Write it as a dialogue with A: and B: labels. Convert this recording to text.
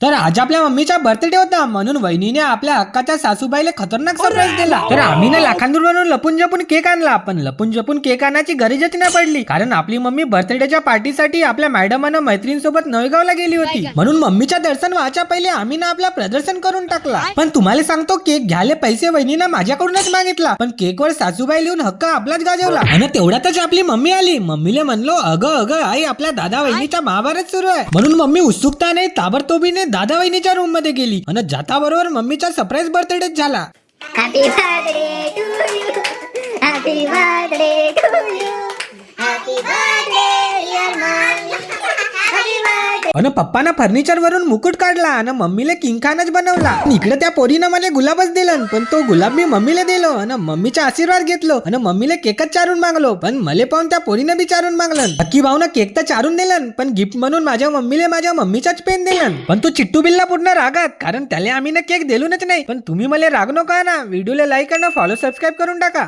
A: तर आज आपल्या मम्मीचा बर्थडे होता म्हणून वहिनीने आपल्या हक्काच्या सासूबाईला खतरनाक सरप्राईज दिला. तर आम्ही ना लाखांदूरवरून लपून जपून केक आणला, पण लपून जपून केक आणायची गरजच नाही पडली, कारण आपली मम्मी बर्थडेच्या पार्टीसाठी आपल्या मॅडमानं मैत्रिणीसोबत नळगावला गेली होती. म्हणून मम्मीच्या दर्शन व्हायच्या पहिले आम्ही ना आपला प्रदर्शन करून टाकला. पण तुम्हाला सांगतो, केक घ्यायला पैसे वहिनीनं माझ्याकडूनच मागितला, पण केकवर सासूबाई लिहून हक्क आपलाच गाजवला. आणि तेवढ्यातच आपली मम्मी आली. मम्मीला म्हणलो, अगं अगं आई, आपल्या दादा वहिनीचा महाभारत सुरू आहे. म्हणून मम्मी उत्सुकताने ताबडतोबीने दादा वहिनीच्या रूम मध्ये गेली आणि जाता बरोबर मम्मीचा सरप्राईज बर्थडे झाला.
B: Happy birthday to you. Happy birthday to you. Happy birthday dear mommy. Happy birthday.
A: आणि पप्पानं फर्निचर वरून मुकुट काढला आणि मम्मीला किंगखानच बनवला. इकडे त्या पोरीनं मला गुलाबच दिलं, पण तो गुलाब मी मम्मीला दिलो आणि मम्मीचा आशीर्वाद घेतलो आणि मम्मीला केकच चारून मागलो, पण मला पाहून त्या पोरीनं बी चारून मागलं. अक्की भाऊनं केक तर चारून दिलं, पण गिफ्ट म्हणून माझ्या मम्मीला माझ्या मम्मीचाच पेन दिलं. पण तो चिट्टू बिल्ला पूर्ण रागात, कारण त्याला आम्ही ना केक दिलूनच नाही. पण तुम्ही मला राग नका ना. व्हिडिओला लाईक आणि फॉलो सबस्क्राईब करून टाका.